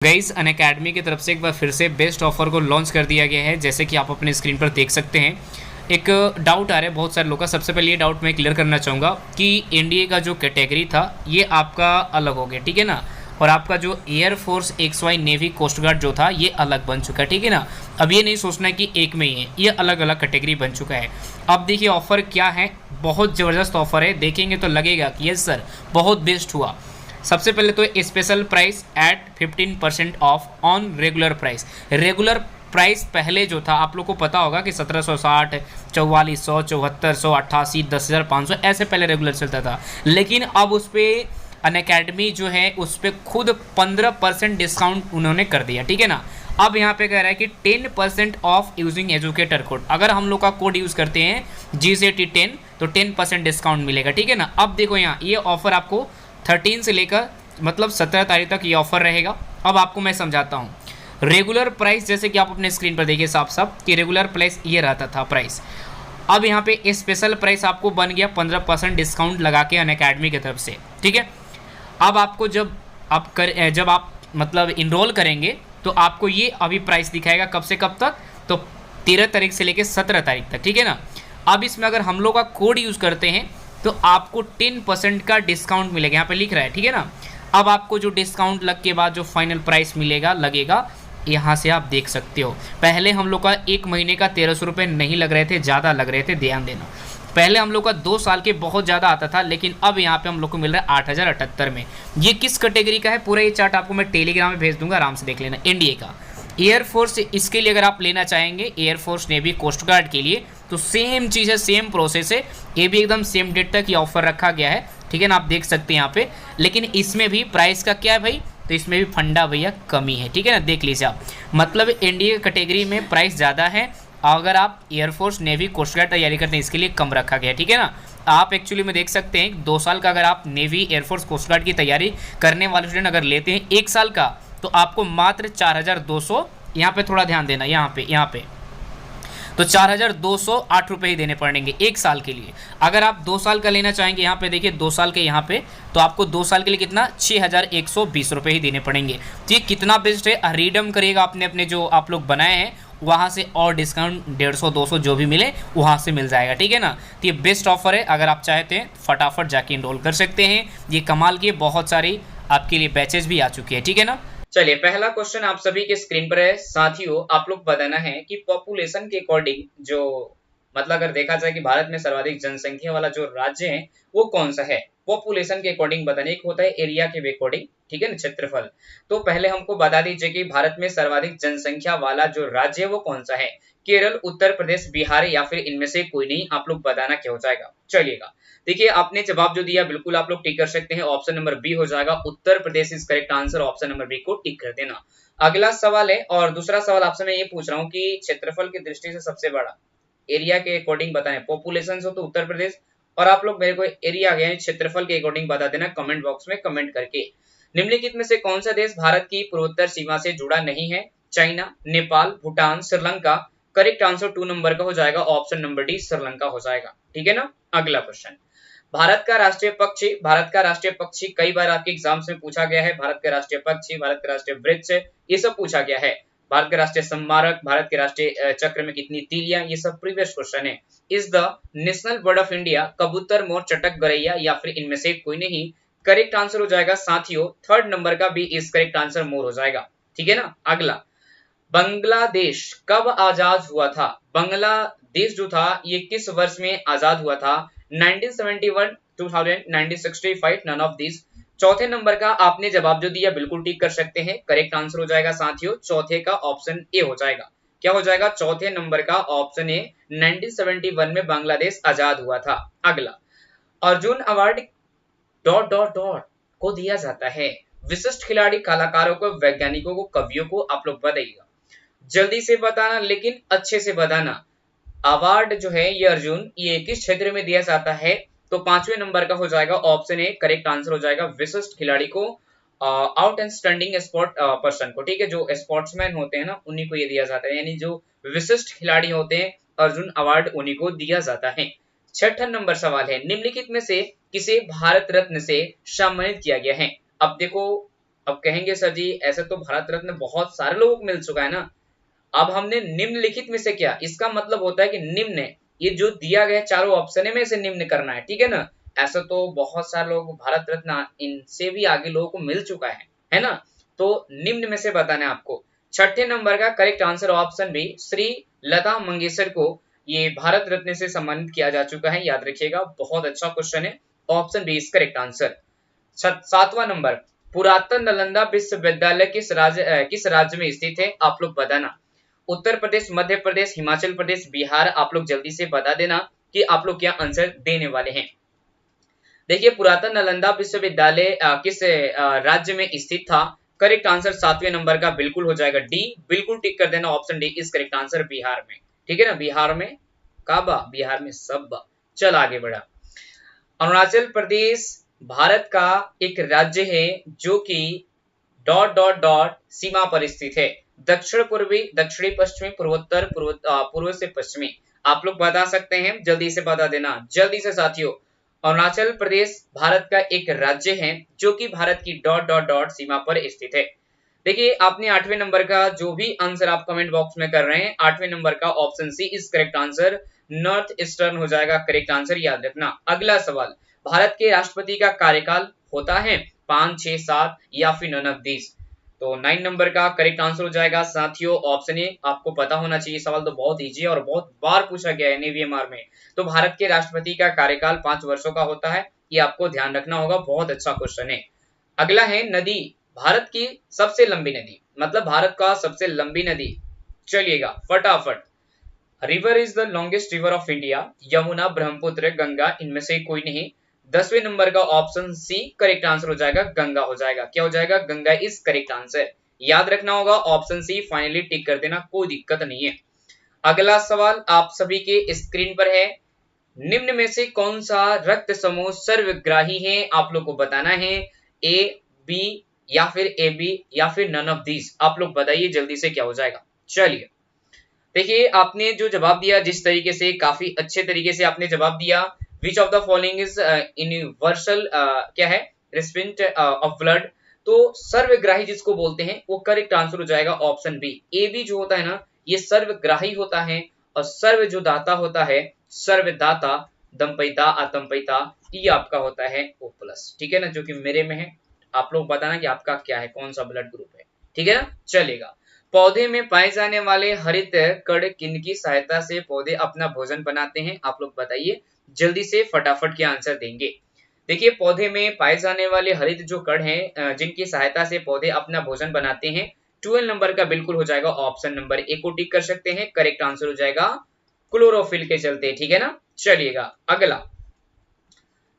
Guys Unacademy की तरफ से एक बार फिर से बेस्ट ऑफर को लॉन्च कर दिया गया है। जैसे कि आप अपने स्क्रीन पर देख सकते हैं, एक डाउट आ रहा है बहुत सारे लोगों का। सबसे पहले ये डाउट मैं क्लियर करना चाहूँगा कि एनडीए का जो कैटेगरी था ये आपका अलग हो गया, ठीक है ना। और आपका जो air force XY navy coast guard जो था ये अलग बन चुका है, ठीक है ना। अब ये नहीं सोचना कि एक में ही है, ये अलग अलग कैटेगरी बन चुका है। अब देखिए ऑफर क्या है, बहुत ज़बरदस्त ऑफर है। देखेंगे तो लगेगा कि यस सर बहुत बेस्ट हुआ। सबसे पहले तो special price at 15% off on regular price. Regular price पहले जो था आप लोग को पता होगा कि 1760, 4400, 7400, 88, 10,500 ऐसे पहले रेगुलर चलता था। लेकिन अब उस पर अनअकैडमी जो है उस पर खुद 15% डिस्काउंट उन्होंने कर दिया, ठीक है ना। अब यहाँ पे कह रहा है कि 10% ऑफ यूजिंग एजुकेटर कोड। अगर हम लोग का कोड यूज़ करते हैं GCT10 तो 10% डिस्काउंट मिलेगा, ठीक है ना। अब देखो यहाँ ये ऑफर आपको 13 से लेकर मतलब 17 तारीख तक ये ऑफर रहेगा। अब आपको मैं समझाता हूँ। रेगुलर प्राइस जैसे कि आप अपने स्क्रीन पर देखिए साफ साफ कि रेगुलर प्राइस ये रहता था प्राइस। अब यहाँ पे स्पेशल प्राइस आपको बन गया 15% डिस्काउंट लगा के अनअकैडमी की तरफ से, ठीक है। अब आपको जब आप मतलब इनरोल करेंगे तो आपको ये अभी प्राइस दिखाएगा कब से कब तक, तो 13 तारीख से लेकर 17 तारीख तक, ठीक है ना। अब इसमें अगर हम लोग का कोड यूज़ करते हैं तो आपको 10% का डिस्काउंट मिलेगा, यहाँ पे लिख रहा है, ठीक है ना। अब आपको जो डिस्काउंट लग के बाद जो फाइनल प्राइस लगेगा यहाँ से आप देख सकते हो। पहले हम लोग का एक महीने का 1300 रुपये नहीं लग रहे थे, ज़्यादा लग रहे थे, ध्यान देना। पहले हम लोग का 2 साल के बहुत ज़्यादा आता था, लेकिन अब यहाँ पे हम लोग को मिल रहा है 8078 में। ये किस कैटेगरी का है पूरा ये चार्ट आपको मैं टेलीग्राम में भेज दूंगा, आराम से देख लेना। एनडीए का एयरफोर्स, इसके लिए अगर आप लेना चाहेंगे एयरफोर्स नेवी कोस्ट गार्ड के लिए तो सेम चीज़ है, सेम प्रोसेस है। ये भी एकदम सेम डेट तक ये ऑफर रखा गया है, ठीक है ना। आप देख सकते हैं यहाँ पे। लेकिन इसमें भी प्राइस का क्या है भाई, तो इसमें भी फंडा भैया कमी है, ठीक है ना। देख लीजिए आप, मतलब एनडीए कैटेगरी में प्राइस ज़्यादा है। अगर आप एयरफोर्स नेवी कोस्ट गार्ड तैयारी करते हैं इसके लिए कम रखा गया है, ठीक है ना। आप एक्चुअली में देख सकते हैं 2 साल का अगर आप नेवी एयरफोर्स कोस्ट गार्ड की तैयारी करने वाले स्टूडेंट अगर लेते हैं 1 साल का तो आपको मात्र 4200, यहाँ पे थोड़ा ध्यान देना, यहाँ पे तो 4208 रुपये ही देने पड़ेंगे 1 साल के लिए। अगर आप 2 साल का लेना चाहेंगे, यहाँ पे देखिए 2 साल के यहाँ पे, तो आपको 2 साल के लिए कितना 6120 रुपये ही देने पड़ेंगे। तो ये कितना बेस्ट है। रिडम करिएगा आपने अपने जो आप लोग बनाए हैं वहाँ से, और डिस्काउंट 150-200 जो भी मिले वहाँ से मिल जाएगा, ठीक है ना। तो ये बेस्ट ऑफर है, अगर आप चाहते हैं फटाफट जाके इनरोल कर सकते हैं। ये कमाल की बहुत सारी आपके लिए बैचेज भी आ चुकी है, ठीक है ना। चलिए पहला क्वेश्चन आप सभी के स्क्रीन पर है। साथियों आप लोग बताना है कि पॉपुलेशन के अकॉर्डिंग जो मतलब अगर देखा जाए कि भारत में सर्वाधिक जनसंख्या वाला जो राज्य है वो कौन सा है, पॉपुलेशन के अकॉर्डिंग बताने। एक होता है एरिया के अकॉर्डिंग, ठीक है ना, क्षेत्रफल। तो पहले हमको बता दीजिए कि भारत में सर्वाधिक जनसंख्या वाला जो राज्य है वो कौन सा है। केरल, उत्तर प्रदेश, बिहार या फिर इनमें से कोई नहीं। आप लोग बताना क्या हो जाएगा। चलिएगा देखिए, आपने जवाब जो दिया बिल्कुल आप लोग टिक कर सकते हैं। ऑप्शन नंबर बी हो जाएगा, Uttar Pradesh is correct answer. Option number B को टिक कर देना। अगला सवाल है, और दूसरा सवाल आपसे मैं ये पूछ रहा हूँ कि क्षेत्रफल की दृष्टि से सबसे बड़ा एरिया के अकॉर्डिंग बताएं। पॉपुलेशन हो तो उत्तर प्रदेश, और आप लोग मेरे को एरिया यानी क्षेत्रफल के अकॉर्डिंग बता देना कमेंट बॉक्स में कमेंट करके। निम्नलिखित में से कौन सा देश भारत की पूर्वोत्तर सीमा से जुड़ा नहीं है। China, Nepal, Bhutan, Sri Lanka. Correct answer 2 number का हो जाएगा, ऑप्शन नंबर डी श्रीलंका हो जाएगा, ठीक है ना। अगला क्वेश्चन, भारत का राष्ट्रीय पक्षी। भारत का राष्ट्रीय पक्षी कई बार आपके एग्जाम्स में पूछा गया है। भारत के राष्ट्रीय पक्षी, भारत के राष्ट्रीय वृक्ष, ये सब पूछा गया है। भारत के राष्ट्रीय स्मारक, भारत के राष्ट्रीय चक्र में कितनी तीलियां, ये सब प्रीवियस क्वेश्चन है। Is the national bird of India कबूतर, मोर, चटक, गरैया या फिर इनमें से कोई नहीं। करेक्ट आंसर हो जाएगा साथियों 3rd नंबर का भी इस करेक्ट आंसर मोर हो जाएगा, ठीक है ना। अगला, बांग्लादेश कब आजाद हुआ था। बांग्लादेश जो था ये किस वर्ष में आजाद हुआ था। 1971, 2000, 1965, नन ऑफ दिस। चौथे नंबर का आपने जवाब जो दिया बिल्कुल टिक कर सकते हैं। करेक्ट आंसर हो जाएगा साथियों चौथे का ऑप्शन ए हो जाएगा। क्या हो जाएगा, चौथे नंबर का ऑप्शन ए, 1971 में बांग्लादेश आजाद हुआ था। अगला, Arjun award dot dot dot को दिया जाता है। विशिष्ट खिलाड़ी, कलाकारों को, वैज्ञानिकों को, कवियों को। आप लोग बताइएगा, जल्दी से बताना लेकिन अच्छे से बताना। अवार्ड जो है ये अर्जुन ये किस क्षेत्र में दिया जाता है, तो 5वें नंबर का हो जाएगा ऑप्शन ए। करेक्ट आंसर हो जाएगा विशिष्ट खिलाड़ी को, out and standing sport person को, ठीक है, जो स्पोर्ट्समैन होते हैं ना उन्हीं को ये दिया जाता है, यानी जो विशिष्ट खिलाड़ी होते हैं अर्जुन अवार्ड उन्हीं को दिया जाता है। 6ठा नंबर सवाल है, निम्नलिखित में से किसे भारत रत्न से सम्मानित किया गया है। अब देखो अब कहेंगे सर जी ऐसे तो भारत रत्न बहुत सारे लोगों को मिल चुका है ना, अब हमने निम्नलिखित में से क्या, इसका मतलब होता है कि निम्न, ये जो दिया गया चारों ऑप्शन में से निम्न करना है, ठीक है ना। ऐसा तो बहुत सारे लोग भारत रत्न इनसे भी आगे लोगों को मिल चुका है ना। तो निम्न में से बताना है आपको। छठे नंबर का correct answer option B, Shri Lata Mangeshkar को ये भारत रत्न से सम्मानित किया जा चुका है, याद रखिएगा, बहुत अच्छा क्वेश्चन है, option B is correct answer. सातवां नंबर, पुरातन नालंदा विश्वविद्यालय किस राज्य में स्थित है, आप लोग बताना। उत्तर प्रदेश, मध्य प्रदेश, हिमाचल प्रदेश, बिहार, आप लोग जल्दी से बता देना कि आप लोग क्या आंसर देने वाले हैं। देखिए पुरातन नालंदा विश्वविद्यालय किस राज्य में स्थित था, करेक्ट आंसर सातवें नंबर का बिल्कुल हो जाएगा डी, बिल्कुल टिक कर देना, option D is correct answer, Bihar में, ठीक है ना। बिहार में काबा, बिहार में सब। चल आगे बढ़ा। अरुणाचल प्रदेश भारत का एक राज्य है जो कि डॉट डॉट डॉट सीमा पर स्थित है, दक्षिण पूर्वी, दक्षिणी पश्चिमी, पूर्वोत्तर, पूर्व से पश्चिमी, आप लोग बता सकते हैं, जल्दी से बता देना, जल्दी से साथियों। अरुणाचल प्रदेश भारत का एक राज्य है जो कि भारत की डॉट डॉट डॉट सीमा पर स्थित है। देखिए आपने 8वें नंबर का जो भी आंसर आप कमेंट बॉक्स में कर रहे हैं, 8वें नंबर का option C is correct answer, north eastern हो जाएगा करेक्ट आंसर, याद रखना। अगला सवाल, भारत के राष्ट्रपति का कार्यकाल होता है 5, 6, 7 या फिर नन ऑफ दीज, तो 9 नंबर का करेक्ट आंसर हो जाएगा साथियों ऑप्शन ए, आपको पता होना चाहिए, सवाल तो बहुत इजी है और बहुत बार पूछा गया है नेवीएमआर में। तो भारत के राष्ट्रपति का कार्यकाल 5 वर्षों का होता है, ये आपको ध्यान रखना होगा, बहुत अच्छा क्वेश्चन है। अगला है नदी, भारत की सबसे लंबी नदी, मतलब भारत का सबसे लंबी नदी, चलिएगा फटाफट। River is the longest river of India, Yamuna, Brahmaputra, Ganga, इनमें से कोई नहीं। 10वें नंबर का ऑप्शन सी करेक्ट आंसर हो जाएगा, गंगा हो जाएगा, क्या हो जाएगा, गंगा इज करेक्ट आंसर, याद रखना होगा, ऑप्शन सी फाइनली टिक कर देना, कोई दिक्कत नहीं है। अगला सवाल आप सभी के स्क्रीन पर है, निम्न में से कौन सा रक्त समूह सर्वग्राही है, आप लोग को बताना है, ए, बी या फिर ए बी या फिर नन ऑफ दीज, आप लोग बताइए जल्दी से क्या हो जाएगा। चलिए देखिए आपने जो जवाब दिया जिस तरीके से, काफी अच्छे तरीके से आपने जवाब दिया, which of the following is universal क्या है, रेसिपिएंट ऑफ ब्लड, तो सर्वग्राही जिसको बोलते हैं वो करेक्ट आंसर हो जाएगा ऑप्शन बी, ए बी जो होता है ना ये सर्वग्राही होता है, और सर्व जो दाता होता है, सर्वदाता, दंपैता, आतंपैता, ये आपका होता है ओ प्लस, ठीक है ना, जो कि मेरे में है, आप लोग बताना कि आपका क्या है, कौन सा ब्लड ग्रुप है, ठीक है ना। चलेगा, पौधे में पाए जाने वाले हरित कण किनकी सहायता से पौधे अपना भोजन बनाते हैं, आप लोग बताइए जल्दी से, फटाफट के आंसर देंगे। देखिए पौधे में पाए जाने वाले हरित जो कण हैं जिनकी सहायता से पौधे अपना भोजन बनाते हैं, 12 नंबर का बिल्कुल हो जाएगा, ऑप्शन नंबर ए को टिक कर सकते हैं, करेक्ट आंसर हो जाएगा क्लोरोफिल के चलते, ठीक है ना। चलिएगा अगला,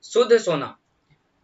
शुद्ध सोना,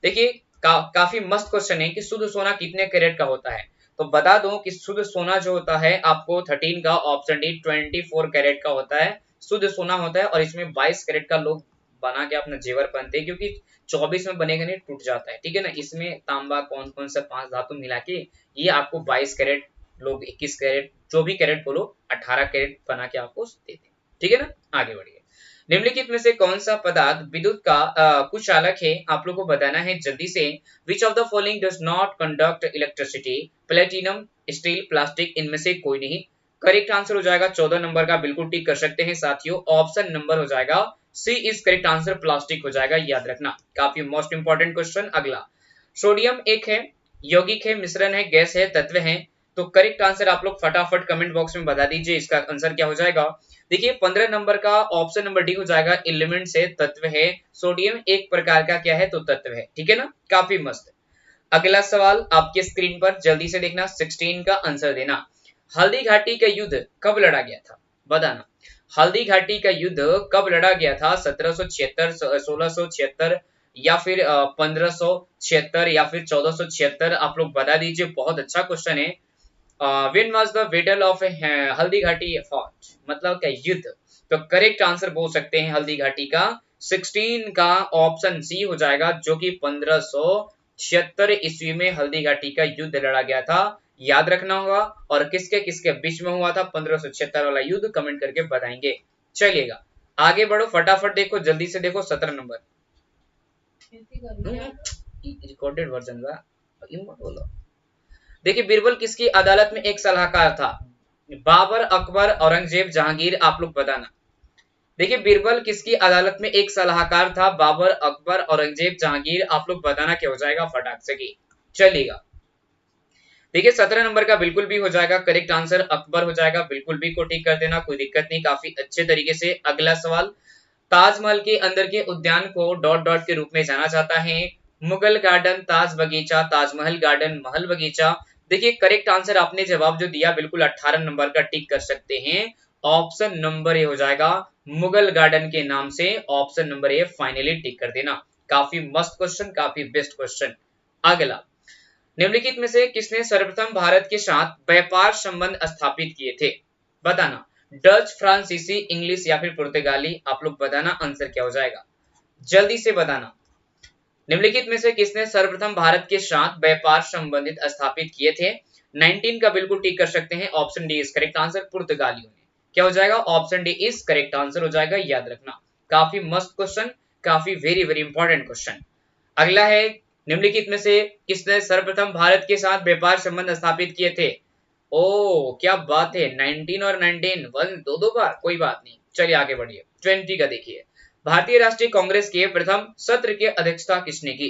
देखिए काफी मस्त क्वेश्चन है कि शुद्ध सोना कितने कैरेट का होता है, तो बता दूं कि शुद्ध सोना जो होता है आपको 13 का, ऑप्शन डी 24 कैरेट का होता है, शुद्ध सोना होता है, और इसमें 22 कैरेट का लोग बना के अपना जेवर पहनते हैं, क्योंकि 24 में बनेगा नहीं, टूट जाता है, ठीक है ना। इसमें तांबा कौन कौन सा 5 धातु मिला के ये आपको 22 कैरेट, लोग 21 कैरेट, जो भी कैरेट बोलो 18 कैरेट बना के आपको देते हैं, ठीक है ना। आगे बढ़िए, निम्नलिखित में से कौन सा पदार्थ विद्युत का कुचालक है, आप लोग को बताना है जल्दी से। Which of the following does not conduct electricity, platinum, steel, plastic, इनमें से कोई नहीं, करेक्ट आंसर हो जाएगा 14 नंबर का, बिल्कुल टिक कर सकते हैं साथियों, ऑप्शन नंबर हो जाएगा सी इज करेक्ट आंसर, प्लास्टिक हो जाएगा, याद रखना, काफी मोस्ट इंपॉर्टेंट क्वेश्चन। अगला, सोडियम एक है, यौगिक है, मिश्रण है, गैस है, तत्व है, तो करेक्ट आंसर आप लोग फटाफट कमेंट बॉक्स में बता दीजिए, इसका आंसर क्या हो जाएगा। देखिए 15 नंबर का ऑप्शन नंबर डी हो जाएगा, एलिमेंट से, तत्व है, सोडियम एक प्रकार का क्या है, तो तत्व है, ठीक है ना, काफी मस्त। अगला सवाल आपके स्क्रीन पर जल्दी से देखना, 16 का आंसर देना। हल्दी घाटी का युद्ध कब लड़ा गया था, बताना। हल्दी घाटी का युद्ध कब लड़ा गया था, 1776, 1676 या फिर 1576 या फिर 1476, आप लोग बता दीजिए, बहुत अच्छा क्वेश्चन है। When was the battle of Haldi Ghati fought, मतलब क्या, युद्ध, तो करेक्ट आंसर बोल सकते हैं हल्दी घाटी का 16 का, ऑप्शन सी हो जाएगा, जो कि 1576 ईस्वी में हल्दी घाटी का युद्ध लड़ा गया था, याद रखना होगा, और किसके किसके बीच में हुआ था 1576 वाला युद्ध, कमेंट करके बताएंगे। चलिएगा आगे बढ़ो, फटाफट देखो, जल्दी से देखो, 17 नंबर रिकॉर्डेड वर्जन का बोलो, देखिए बीरबल किसकी अदालत में एक सलाहकार था? बाबर, अकबर, औरंगजेब, जहांगीर, आप लोग बताना। देखिए बीरबल किसकी अदालत में एक सलाहकार था? बाबर, अकबर, औरंगजेब, जहांगीर, आप लोग बताना क्या हो जाएगा फटाक से की। चलिएगा, देखिए 17 नंबर का बिल्कुल भी हो जाएगा करेक्ट आंसर, अकबर हो जाएगा। बिल्कुल भी को टिक कर देना, कोई दिक्कत नहीं, काफी अच्छे तरीके से। अगला सवाल, ताजमहल के अंदर के उद्यान को डॉट डॉट के रूप में जाना जाता है? मुगल गार्डन, ताज बगीचा, ताजमहल गार्डन, महल बगीचा। देखिए करेक्ट आंसर आपने जवाब जो दिया बिल्कुल 18 नंबर का टिक कर सकते हैं। ऑप्शन नंबर ए हो जाएगा मुगल गार्डन के नाम से। ऑप्शन नंबर ए फाइनली टिक कर देना। काफी मस्त क्वेश्चन, काफी बेस्ट क्वेश्चन। अगला, निम्नलिखित में से किसने सर्वप्रथम भारत के साथ व्यापार संबंध स्थापित किए थे? बताना। डच, फ्रांसीसी, इंग्लिश या फिर पुर्तगाली, आप लोग बताना आंसर क्या हो जाएगा, जल्दी से बताना। निम्नलिखित में से किसने सर्वप्रथम भारत के साथ व्यापार संबंधित स्थापित किए थे? 19 का बिल्कुल टिक कर सकते हैं। Option D is correct answer, पुर्तगालियों ने। क्या हो जाएगा? Option D is correct answer हो जाएगा, याद रखना। काफी मस्त क्वेश्चन, काफी वेरी वेरी इंपॉर्टेंट क्वेश्चन। अगला है, निम्नलिखित में से किसने सर्वप्रथम भारत के साथ व्यापार संबंध स्थापित किए थे? ओ क्या बात है, 19 और 19 वन दो बार, कोई बात नहीं। चलिए आगे बढ़िए। 20 का देखिए, भारतीय राष्ट्रीय कांग्रेस के प्रथम सत्र की अध्यक्षता किसने की?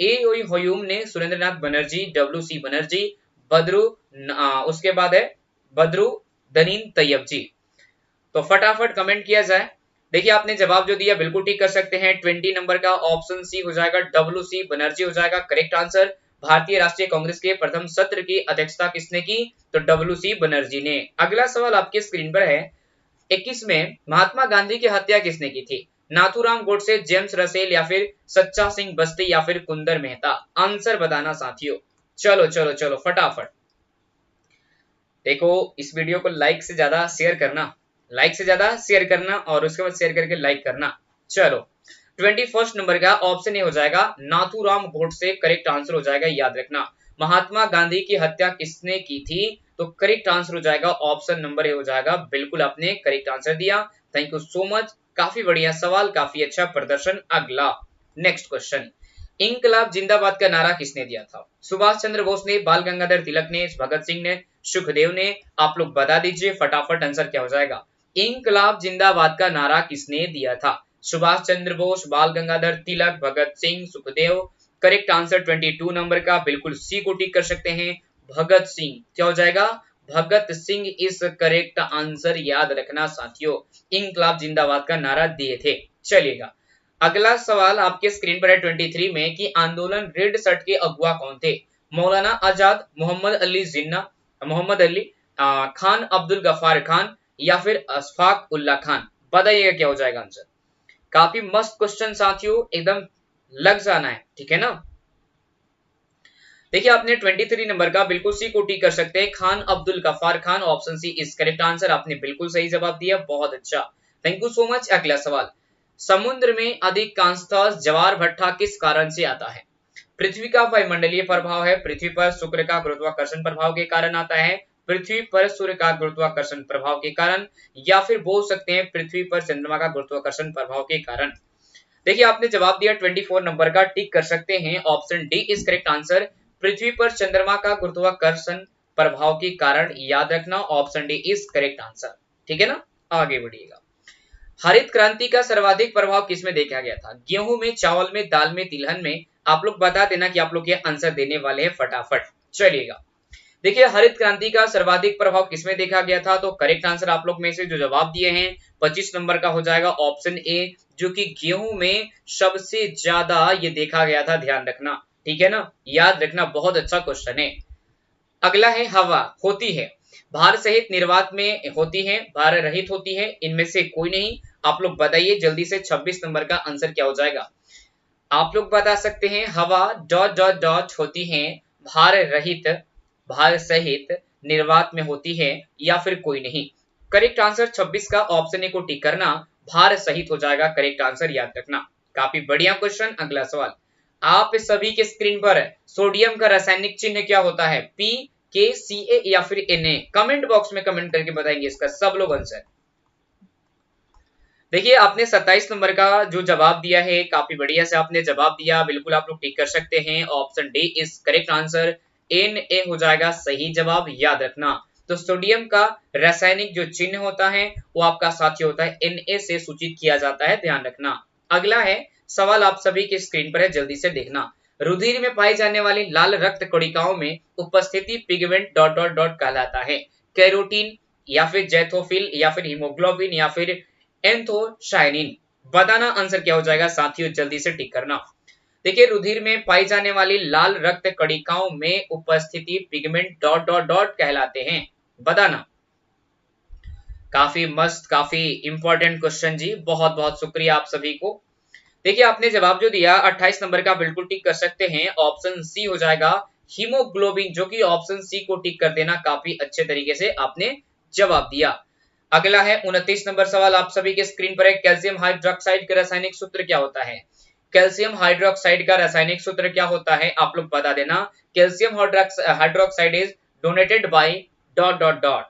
ए ह्यूम ने, सुरेंद्रनाथ बनर्जी, डब्ल्यू सी बनर्जी, बद्रू उसके बाद है बद्रू दनीन तैयब जी। तो फटाफट कमेंट किया जाए। देखिए आपने जवाब जो दिया बिल्कुल ठीक कर सकते हैं। 20 नंबर का ऑप्शन सी हो जाएगा, डब्ल्यू सी बनर्जी हो जाएगा करेक्ट आंसर। भारतीय राष्ट्रीय कांग्रेस के प्रथम सत्र की अध्यक्षता किसने की? तो डब्ल्यू सी बनर्जी ने। अगला सवाल आपके स्क्रीन पर है, 21 में महात्मा गांधी की हत्या किसने की थी? नाथूराम गोडसे, जेम्स रसेल या फिर सच्चा सिंह बस्ती या फिर कुंदर मेहता? आंसर बताना साथियों। चलो चलो चलो फटाफट। देखो इस वीडियो को लाइक से ज्यादा शेयर करना, लाइक से ज्यादा शेयर करना और उसके बाद शेयर करके लाइक करना। चलो 21 नंबर का ऑप्शन ए हो जाएगा नाथूराम गोडसे करेक्ट आंसर हो जाएगा, याद रखना। महात्मा गांधी की हत्या किसने की थी? तो करेक्ट आंसर हो जाएगा ऑप्शन नंबर ए हो जाएगा। बिल्कुल आपने करेक्ट आंसर दिया, थैंक यू सो मच। काफी बढ़िया सवाल, काफी अच्छा प्रदर्शन। अगला नेक्स्ट क्वेश्चन, इंकलाब जिंदाबाद का नारा किसने दिया था? सुभाष चंद्र बोस ने, बाल गंगाधर तिलक ने, भगत सिंह ने, सुखदेव ने? आप लोग बता दीजिए फटाफट आंसर क्या हो जाएगा। इंकलाब जिंदाबाद का नारा किसने दिया था? Subhash Chandra Bose, Bal Gangadhar Tilak, Bhagat Singh, Sukhdev? Correct answer 22 number का बिल्कुल सी को टिक कर सकते हैं, भगत सिंह। क्या हो जाएगा? भगत सिंह इस करेक्ट आंसर, याद रखना साथियों। इंकलाब जिंदाबाद का नारा दिए थे। चलिएगा अगला सवाल आपके स्क्रीन पर है 23 में कि आंदोलन रेड शर्ट के अगुआ कौन थे? मौलाना आजाद, मोहम्मद अली जिन्ना, मोहम्मद अली खान, अब्दुल गफ्फार खान या फिर अशफाक उल्ला खान? बताइएगा क्या हो जाएगा आंसर। काफी मस्त क्वेश्चन साथियों, एकदम लग जाना है, ठीक है ना। देखिए आपने 23 नंबर का बिल्कुल सी को टिक कर सकते हैं, Khan Abdul Ghaffar Khan. Option C is correct answer, आपने बिल्कुल सही जवाब दिया, बहुत अच्छा, थैंक यू सो मच। अगला सवाल, समुद्र में अधिक कांस्थ ज्वार भट्टा किस कारण से आता है? पृथ्वी का वायुमंडलीय प्रभाव है, पृथ्वी पर शुक्र का गुरुत्वाकर्षण प्रभाव के कारण आता है, पृथ्वी पर सूर्य का गुरुत्वाकर्षण प्रभाव के कारण, या फिर बोल सकते हैं पृथ्वी पर चंद्रमा का गुरुत्वाकर्षण प्रभाव के कारण? देखिए आपने जवाब दिया 24 नंबर का, टिक कर सकते हैं। Option D is correct answer, पृथ्वी पर चंद्रमा का गुरुत्वाकर्षण प्रभाव के कारण, याद रखना। Option D is correct answer, ठीक है ना। आगे बढ़िएगा, हरित क्रांति का सर्वाधिक प्रभाव किसमें देखा गया था? गेहूं में, चावल में, दाल में, तिलहन में? आप लोग बता देना कि आप लोग ये आंसर देने वाले हैं फटाफट। चलिएगा देखिए हरित क्रांति का सर्वाधिक प्रभाव किसमें देखा गया था? तो करेक्ट आंसर आप लोग में से जो जवाब दिए हैं 25 नंबर का हो जाएगा ऑप्शन ए, जो कि गेहूं में सबसे ज्यादा ये देखा गया था, ध्यान रखना, ठीक है ना, याद रखना, बहुत अच्छा क्वेश्चन है। अगला है, हवा होती है भार सहित निर्वात में होती है, भार रहित होती है, इनमें से कोई नहीं? आप लोग बताइए जल्दी से 26 नंबर का आंसर क्या हो जाएगा। आप लोग बता सकते हैं, हवा डॉट डॉट डॉट होती है भार रहित, भार सहित, निर्वात में होती है, या फिर कोई नहीं? करेक्ट आंसर 26 का ऑप्शन ए को टिक करना, भार सहित हो जाएगा करेक्ट आंसर, याद रखना। काफी बढ़िया क्वेश्चन। अगला सवाल, आप सभी के स्क्रीन पर सोडियम का रासायनिक चिन्ह क्या होता है? पी, के, सी, ए या फिर Na? कमेंट बॉक्स में कमेंट करके बताएंगे इसका सब लोग आंसर। देखिए आपने 27 नंबर का जो जवाब दिया है, काफी बढ़िया से आपने जवाब दिया, बिल्कुल आप लोग टिक कर सकते हैं। Option D is correct answer, Na हो जाएगा सही जवाब, याद रखना। तो सोडियम का रासायनिक जो चिन्ह होता है वो आपका साथी होता है Na से सूचित किया जाता है, ध्यान रखना। अगला है सवाल आप सभी की स्क्रीन पर है, जल्दी से देखना। रुधिर में पाई जाने वाली लाल रक्त कणिकाओं में उपस्थिति पिगमेंट डॉट डॉट डॉट कहलाता है। कैरोटीन या फिर जैथोफिल या फिर हीमोग्लोबिन या फिर एंथोसायनिन। बताना आंसर क्या हो जाएगा साथियों, जल्दी से टिक करना। देखिए रुधिर में पाई जाने वाली लाल रक्त कणिकाओं में उपस्थिति पिगमेंट डॉट डॉट डॉट कहलाते हैं, बताना। काफी मस्त, काफी इंपॉर्टेंट क्वेश्चन जी, बहुत बहुत शुक्रिया आप सभी को। देखिए आपने जवाब जो दिया 28 नंबर का बिल्कुल टिक कर सकते हैं, ऑप्शन सी हो जाएगा हीमोग्लोबिन, जो कि ऑप्शन सी को टिक कर देना, काफी अच्छे तरीके से आपने जवाब दिया। अगला है 29 नंबर सवाल आप सभी के स्क्रीन पर है, कैल्शियम हाइड्रोक्साइड का रासायनिक सूत्र क्या होता है? कैल्शियम हाइड्रोक्साइड का रासायनिक सूत्र क्या होता है, आप लोग बता देना। Calcium hydroxide is donated bye dot dot dot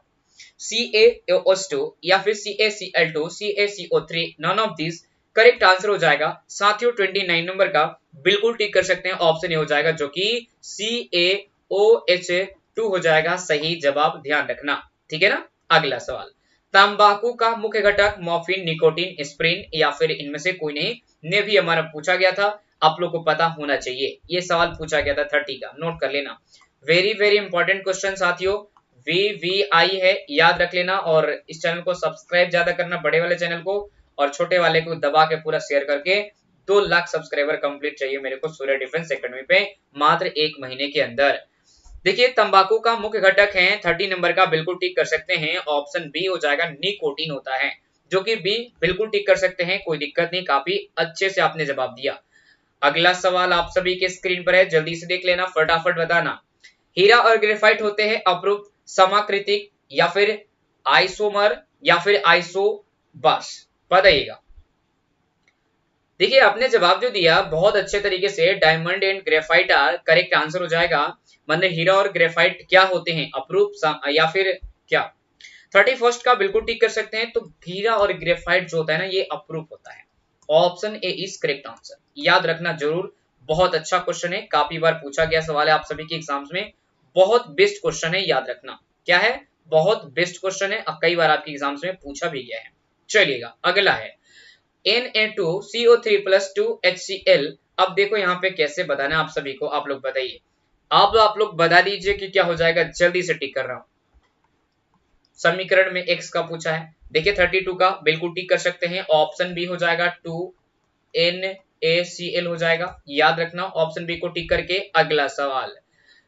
CaOH2 या फिर CaCl2 CaCO3, none of this correct answer हो जाएगा साथियों। 29 नंबर का बिल्कुल टिक कर सकते हैं, ऑप्शन ए हो जाएगा जो कि CaOH2 हो जाएगा सही जवाब, ध्यान रखना, ठीक है ना। अगला सवाल, तंबाकू का मुख्य घटक मॉर्फिन, निकोटीन, एस्प्रिन या फिर इनमें से कोई नहीं, ने भी हमारा पूछा गया था, आप लोग को पता होना चाहिए। ये सवाल पूछा गया था 30 का, नोट कर लेना। वेरी वेरी इंपॉर्टेंट क्वेश्चन साथियों, VVI है, याद रख लेना। और इस चैनल को सब्सक्राइब ज्यादा करना, बड़े वाले चैनल को, और छोटे वाले को दबा के पूरा शेयर करके 2 लाख सब्सक्राइबर कंप्लीट चाहिए मेरे को सूर्य डिफेंस एकेडमी पे मात्र 1 महीने के अंदर। देखिए तंबाकू का मुख्य घटक है, 30 नंबर का बिल्कुल टिक कर सकते हैं, ऑप्शन बी हो जाएगा निकोटीन होता है, जो कि बी बिल्कुल टिक कर सकते हैं, कोई दिक्कत नहीं, काफी अच्छे से आपने जवाब दिया। अगला सवाल आप सभी के स्क्रीन पर है, जल्दी से देख लेना, फटाफट बताना। हीरा और ग्रेफाइट होते हैं अपरूप, समाकृतिक या फिर आइसोमर या फिर आइसोबस, बताइएगा। देखिए आपने जवाब जो दिया बहुत अच्छे तरीके से, diamond and graphite are correct answer हो जाएगा। मतलब हीरा और ग्रेफाइट क्या होते हैं, अपरूप या फिर क्या। 31 का बिल्कुल टिक कर सकते हैं, तो हीरा और ग्रेफाइट जो होता है ना ये अपरूप होता है, option A is correct answer, याद रखना जरूर। बहुत अच्छा क्वेश्चन है, काफी बार पूछा गया सवाल है आप सभी के एग्जाम्स में, बहुत बेस्ट क्वेश्चन है, याद रखना। क्या है, बहुत बेस्ट क्वेश्चन है, कई बार आपके एग्जाम्स में पूछा भी गया है। चलिएगा अगला है Na2CO3+2HCl। अब देखो यहाँ पे कैसे बताना है आप सभी को, आप लोग बताइए। आप लोग बता दीजिए कि क्या हो जाएगा, जल्दी से टिक कर रहा हूं। समीकरण में x का पूछा है, देखिए 32 का बिल्कुल टिक कर सकते हैं, ऑप्शन बी हो जाएगा 2NaCl हो जाएगा, याद रखना, ऑप्शन बी को टिक करके। अगला सवाल,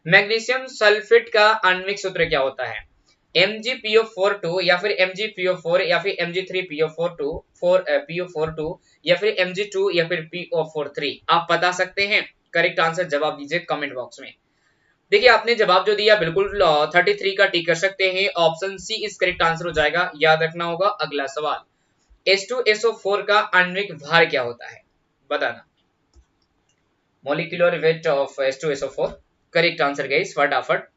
मैग्नीशियम सल्फेट का आणविक सूत्र क्या होता है? MgPO42 या फिर MgPO4 या फिर Mg3PO42 या फिर Mg2 या फिर PO43, आप बता सकते हैं। करेक्ट आंसर जवाब दीजिए कमेंट बॉक्स में। देखिए आपने जवाब जो दिया बिल्कुल 33 का टिक कर सकते हैं, ऑप्शन सी इस करेक्ट आंसर हो जाएगा, याद रखना होगा। अगला सवाल, H2SO4 का आणविक भार क्या होता है, बताना। Molecular weight of H2SO4, correct answer guys, फटाफट।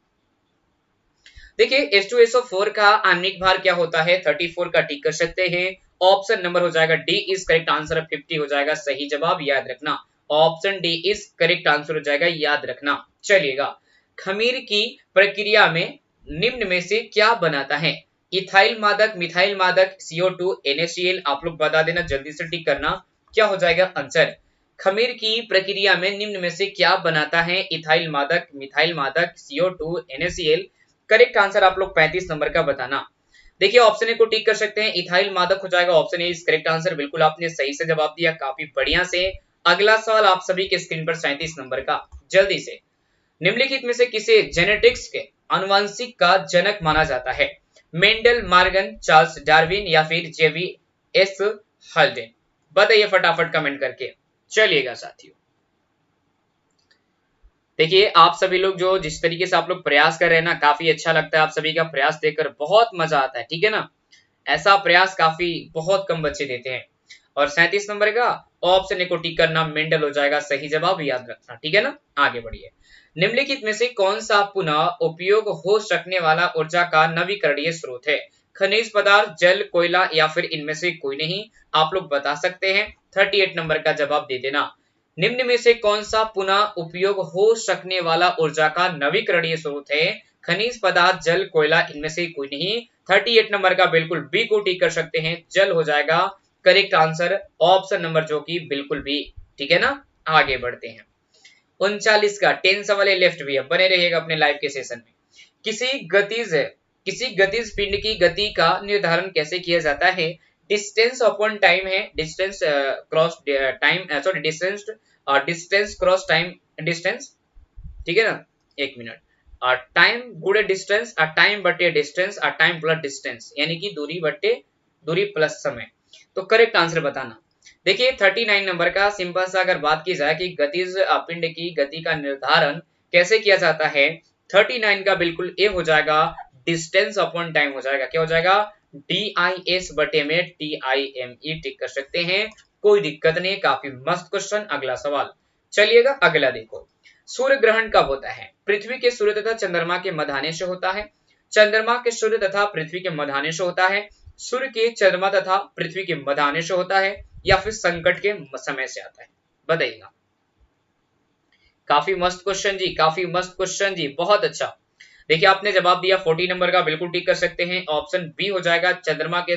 देखिए H2SO4 का आणविक भार क्या होता है, 34 का टिक कर सकते हैं, ऑप्शन नंबर हो जाएगा डी इज करेक्ट आंसर, 50 हो जाएगा सही जवाब, याद रखना, option D is correct answer हो जाएगा, याद रखना। चलिएगा, खमीर की प्रक्रिया में निम्न में से क्या बनाता है? इथाइल मादक, मिथाइल मादक, CO2, NaCl, आप लोग बता देना, जल्दी से टिक करना, क्या हो जाएगा आंसर। खमीर की प्रक्रिया में निम्न में से क्या बनाता है? इथाइल मादक, मिथाइल मादक, CO2, NaCl, करेक्ट आंसर आप लोग 35 नंबर का बताना। देखिए ऑप्शन ए को टिक कर सकते हैं, इथाइल मादक हो जाएगा, option A is correct answer, बिल्कुल आपने सही से जवाब दिया, काफी बढ़िया से। अगला सवाल आप सभी के स्क्रीन पर 37 नंबर का, जल्दी से। निम्नलिखित में से किसे जेनेटिक्स के आनुवंशिक का जनक माना जाता है? मेंडल, मार्गन, चार्ल्स डार्विन या फिर JVS हल्डेन, बताइए फटाफट कमेंट करके। चलिएगा साथियों, देखिए आप सभी लोग जो जिस तरीके से आप लोग प्रयास कर रहे हैं ना, काफी अच्छा लगता है, आप सभी का प्रयास देखकर बहुत मजा आता है, ठीक है ना। ऐसा प्रयास काफी बहुत कम बच्चे देते हैं। और 37 नंबर का ऑप्शन ए को टिक करना, मेंडल हो जाएगा सही जवाब, याद रखना, ठीक है ना। आगे बढ़िए, निम्नलिखित में से कौन सा पुनः उपयोग हो सकने वाला ऊर्जा का नवीकरणीय स्रोत है? खनिज पदार्थ, जल, कोयला या फिर इनमें से कोई नहीं, आप लोग बता सकते हैं। 38 नंबर का जवाब दे देना। निम्न में से कौन सा पुनः उपयोग हो सकने वाला ऊर्जा का नवीकरणीय स्रोत है? खनिज पदार्थ, जल, कोयला, इनमें से कोई नहीं। 38 नंबर का बिल्कुल बी को टिक कर सकते हैं, जल हो जाएगा करेक्ट आंसर, ऑप्शन नंबर जो कि बिल्कुल बी। ठीक है ना, आगे बढ़ते हैं। 39 का 10 सवाल लेफ्ट भी है, बने रहिएगा अपने लाइव के सेशन में। किसी गतिज पिंड की गति का निर्धारण कैसे किया जाता है? डिस्टेंस अपॉन टाइम है, distance cross time, sorry distance cross time distance. ठीक है ना, एक मिनट, टाइम गुणे डिस्टेंस, टाइम बटे डिस्टेंस, टाइम प्लस डिस्टेंस, यानी कि दूरी बटे दूरी प्लस समय। तो करेक्ट आंसर बताना। देखिए 39 नंबर का सिंपल सा अगर बात की जाए कि गतिज पिंड की गति का निर्धारण कैसे किया जाता है, 39 का बिल्कुल ए हो जाएगा, डिस्टेंस अपॉन टाइम हो जाएगा। क्या हो जाएगा? DIS बटे में TIME टिक कर सकते हैं, कोई दिक्कत नहीं, काफी मस्त क्वेश्चन। अगला सवाल चलिएगा, अगला देखो। सूर्य ग्रहण कब होता है? पृथ्वी के सूर्य तथा चंद्रमा के मध्य आने से होता है, चंद्रमा के सूर्य तथा पृथ्वी के मध्य आने से होता है, सूर्य के चंद्रमा तथा पृथ्वी के मध्य आने से होता है, या फिर संकट के समय से आता है? बताइएगा। काफी मस्त क्वेश्चन जी, काफी मस्त क्वेश्चन जी, बहुत अच्छा। देखिए आपने जवाब दिया 40 नंबर का, बिल्कुल टिक कर सकते हैं, ऑप्शन बी हो जाएगा, चंद्रमा के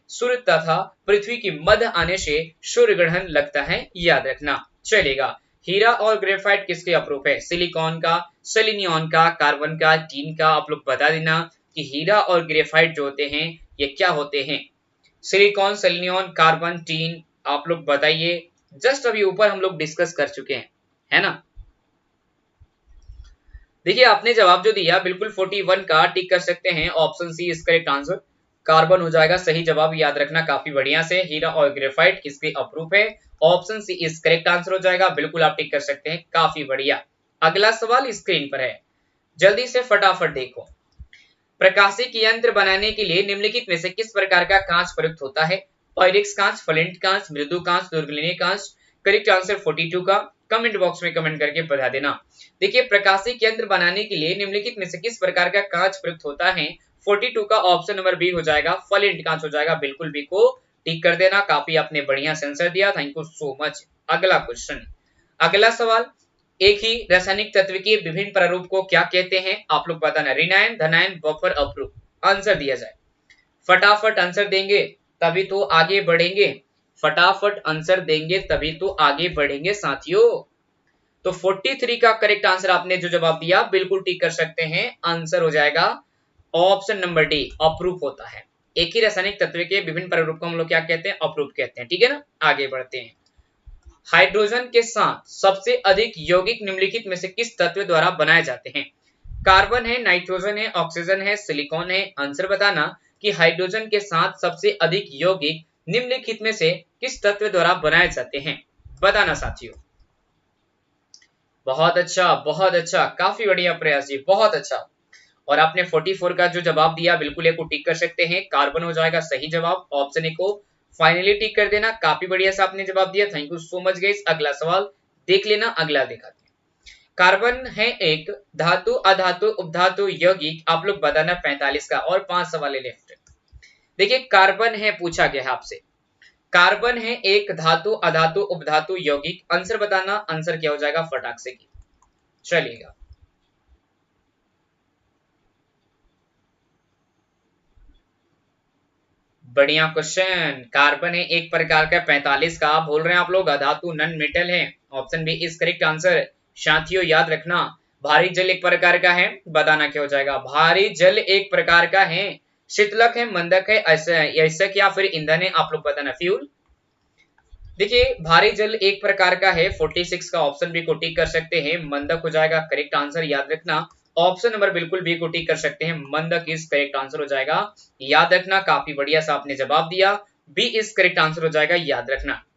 सूर्य तथा पृथ्वी की मध्य आने से सूर्य ग्रहण लगता है, याद रखना। चलेगा, हीरा और ग्रेफाइट किसके अप्रूप है? सिलिकॉन का, सेलेनियम का, कार्बन का, टीन का? आप लोग बता देना कि हीरा और ग्रेफाइट जो होते हैं ये क्या होते हैं। सिलिकॉन, सेलेनियम, कार्बन, टीन, आप लोग बताइए। जस्ट अभी ऊपर हम लोग डिस्कस कर चुके हैं, है ना। देखिए आपने जवाब जो दिया बिल्कुल 41 का टिक कर सकते हैं, option C is correct answer, carbon हो जाएगा सही जवाब, याद रखना काफी बढ़िया से। हीरा और ग्रेफाइट किसके अप्रूप है? Option C is correct answer हो जाएगा, बिल्कुल आप टिक कर सकते हैं, काफी बढ़िया। अगला सवाल स्क्रीन पर है, जल्दी से फटाफट देखो। प्रकाशिक यंत्र बनाने के लिए निम्नलिखित में से किस प्रकार का कांच प्रयुक्त होता है? पायरेक्स कांच, फ्लिंट कांच, मृदु कांच, दुर्गलिनी कांच? करेक्ट आंसर 42 का, कमेंट बॉक्स में कमेंट करके बता देना। देखिए प्रकाशिक यंत्र बनाने के लिए निम्नलिखित में से किस प्रकार का कांच प्रयुक्त होता है? 42 का ऑप्शन नंबर बी हो जाएगा, फ्लिंट कांच हो जाएगा, बिल्कुल बी को टिक कर देना। काफी आपने बढ़िया आंसर दिया, थैंक यू सो मच। अगला क्वेश्चन, अगला सवाल, एक ही रासायनिक तत्व के विभिन्न प्रारूप को क्या कहते हैं? आप लोग बताना, ऋणायन, धनायन, बफर, अपरूप? आंसर दिया जाए, फटाफट आंसर देंगे तभी तो आगे बढ़ेंगे, फटाफट आंसर देंगे तभी तो आगे बढ़ेंगे साथियों। तो 43 का करेक्ट आंसर आपने जो जवाब दिया बिल्कुल टिक कर सकते हैं, आंसर हो जाएगा ऑप्शन नंबर डी, अपरूप होता है। एक ही रासायनिक तत्व के विभिन्न प्रारूप को हम लोग क्या कहते हैं? अपरूप कहते हैं। ठीक है ना, आगे बढ़ते हैं। हाइड्रोजन के साथ सबसे अधिक यौगिक निम्नलिखित में से किस तत्व द्वारा बनाए जाते हैं? कार्बन है, नाइट्रोजन है, ऑक्सीजन है, सिलिकॉन है? आंसर बताना कि हाइड्रोजन के साथ सबसे अधिक यौगिक निम्नलिखित में से किस तत्व द्वारा बनाए जाते हैं? बताना साथियों। बहुत अच्छा, काफी बढ़िया प्रयास जी, बहुत अच्छा। और आपने 44 का जो जवाब दिया बिल्कुल एक को टिक कर सकते हैं, कार्बन हो जाएगा सही जवाब, ऑप्शन ए को फाइनली टिक कर देना। काफी बढ़िया से आपने जवाब दिया, thank you so much guys. अगला सवाल देख लेना, अगला दिखाते हैं। कार्बन है एक धातु, अधातु, उपधातु, यौगिक? आप लोग बताना 45 का, और 5 सवाल लेफ्ट। देखिए कार्बन है, पूछा गया है आपसे, कार्बन है एक धातु, अधातु, उपधातु, यौगिक? आंसर बताना, आंसर क्या हो जाएगा फटाक से की। चलिएगा, बढ़िया क्वेश्चन। कार्बन है एक प्रकार का, 45 का। आप बोल रहे हैं आप लोग अधातु, नन मेटल है, option B is correct answer. साथियों याद रखना, भारी जल एक प्रकार का है, बताना क्या हो जाएगा। भारी जल एक प्रकार का है, शीतलक है, मंदक है, ऐसा या फिर ईंधन है? आप लोग बताना, फ्यूल। देखिए भारी जल एक प्रकार का है, 46 का ऑप्शन बी को टिक कर सकते हैं, मंदक हो जाएगा करेक्ट आंसर, याद रखना। ऑप्शन नंबर बिल्कुल बी को टिक कर सकते हैं, मंदक इज करेक्ट आंसर हो जाएगा, याद रखना। काफी बढ़िया सा आपने जवाब दिया, बी इज करेक्ट आंसर हो जाएगा, याद रखना।